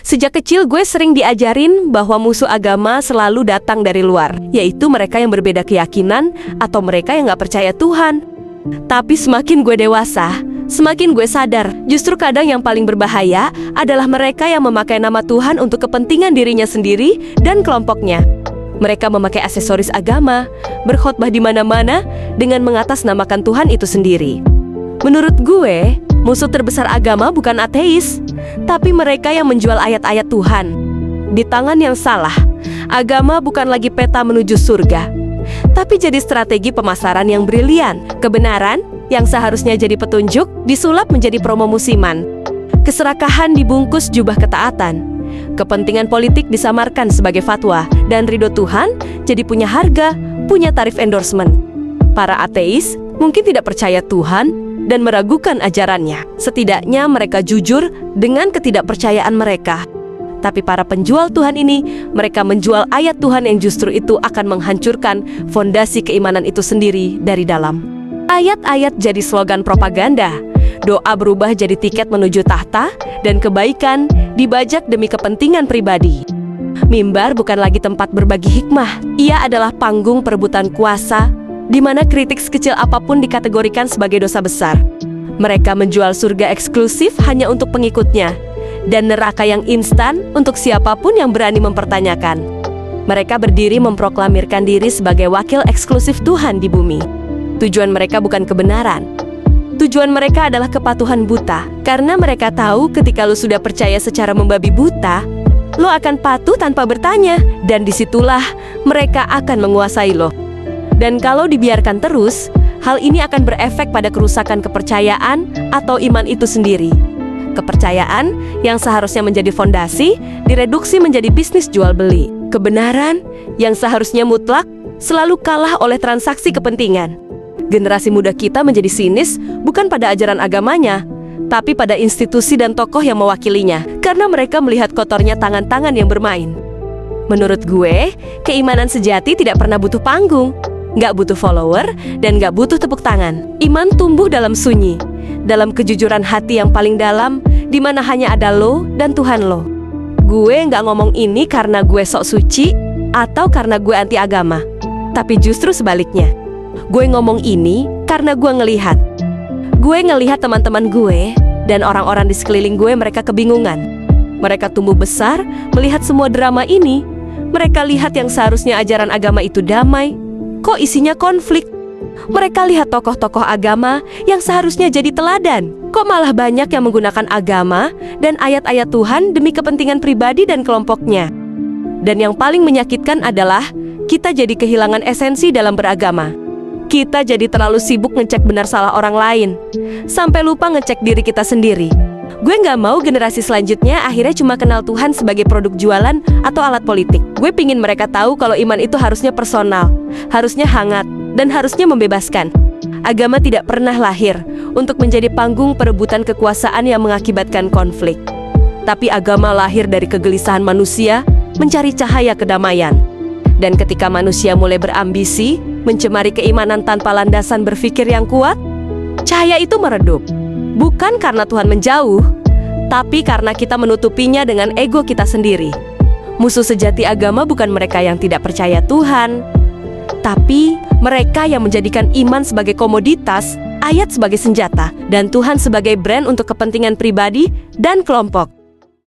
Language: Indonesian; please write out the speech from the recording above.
Sejak kecil gue sering diajarin bahwa musuh agama selalu datang dari luar, yaitu mereka yang berbeda keyakinan atau mereka yang gak percaya Tuhan. Tapi semakin gue dewasa, semakin gue sadar justru kadang yang paling berbahaya adalah mereka yang memakai nama Tuhan untuk kepentingan dirinya sendiri dan kelompoknya. Mereka memakai aksesoris agama, berkhotbah di mana-mana dengan mengatasnamakan Tuhan itu sendiri. Menurut gue, musuh terbesar agama bukan ateis, tapi mereka yang menjual ayat-ayat Tuhan. Di tangan yang salah, agama bukan lagi peta menuju surga, tapi jadi strategi pemasaran yang brilian. Kebenaran yang seharusnya jadi petunjuk disulap menjadi promo musiman. Keserakahan dibungkus jubah ketaatan. Kepentingan politik disamarkan sebagai fatwa, dan ridho Tuhan jadi punya harga, punya tarif endorsement. Para ateis mungkin tidak percaya Tuhan dan meragukan ajarannya. Setidaknya mereka jujur dengan ketidakpercayaan mereka. Tapi para penjual Tuhan ini, mereka menjual ayat Tuhan yang justru itu akan menghancurkan fondasi keimanan itu sendiri dari dalam. Ayat-ayat jadi slogan propaganda, doa berubah jadi tiket menuju tahta, dan kebaikan dibajak demi kepentingan pribadi. Mimbar bukan lagi tempat berbagi hikmah, ia adalah panggung perebutan kuasa, di mana kritik sekecil apapun dikategorikan sebagai dosa besar. Mereka menjual surga eksklusif hanya untuk pengikutnya, dan neraka yang instan untuk siapapun yang berani mempertanyakan. Mereka berdiri memproklamirkan diri sebagai wakil eksklusif Tuhan di bumi. Tujuan mereka bukan kebenaran. Tujuan mereka adalah kepatuhan buta, karena mereka tahu ketika lo sudah percaya secara membabi buta, lo akan patuh tanpa bertanya, dan disitulah mereka akan menguasai lo. Dan kalau dibiarkan terus, hal ini akan berefek pada kerusakan kepercayaan atau iman itu sendiri. Kepercayaan yang seharusnya menjadi fondasi, direduksi menjadi bisnis jual beli. Kebenaran yang seharusnya mutlak, selalu kalah oleh transaksi kepentingan. Generasi muda kita menjadi sinis bukan pada ajaran agamanya, tapi pada institusi dan tokoh yang mewakilinya, karena mereka melihat kotornya tangan-tangan yang bermain. Menurut gue, keimanan sejati tidak pernah butuh panggung, nggak butuh follower, dan nggak butuh tepuk tangan. Iman tumbuh dalam sunyi, dalam kejujuran hati yang paling dalam, di mana hanya ada lo dan Tuhan lo. Gue nggak ngomong ini karena gue sok suci atau karena gue anti agama, tapi justru sebaliknya. Gue ngomong ini karena gue ngelihat. Gue ngelihat teman-teman gue dan orang-orang di sekeliling gue, mereka kebingungan. Mereka tumbuh besar melihat semua drama ini. Mereka lihat yang seharusnya ajaran agama itu damai, kok isinya konflik. Mereka lihat tokoh-tokoh agama yang seharusnya jadi teladan, kok malah banyak yang menggunakan agama dan ayat-ayat Tuhan demi kepentingan pribadi dan kelompoknya. Dan yang paling menyakitkan adalah kita jadi kehilangan esensi dalam beragama. Kita jadi terlalu sibuk ngecek benar salah orang lain, sampai lupa ngecek diri kita sendiri. Gue gak mau generasi selanjutnya akhirnya cuma kenal Tuhan sebagai produk jualan atau alat politik. Gue pingin mereka tahu kalau iman itu harusnya personal, harusnya hangat, dan harusnya membebaskan. Agama tidak pernah lahir untuk menjadi panggung perebutan kekuasaan yang mengakibatkan konflik. Tapi agama lahir dari kegelisahan manusia mencari cahaya kedamaian. Dan ketika manusia mulai berambisi, mencemari keimanan tanpa landasan berpikir yang kuat, cahaya itu meredup. Bukan karena Tuhan menjauh, tapi karena kita menutupinya dengan ego kita sendiri. Musuh sejati agama bukan mereka yang tidak percaya Tuhan, tapi mereka yang menjadikan iman sebagai komoditas, ayat sebagai senjata, dan Tuhan sebagai brand untuk kepentingan pribadi dan kelompok.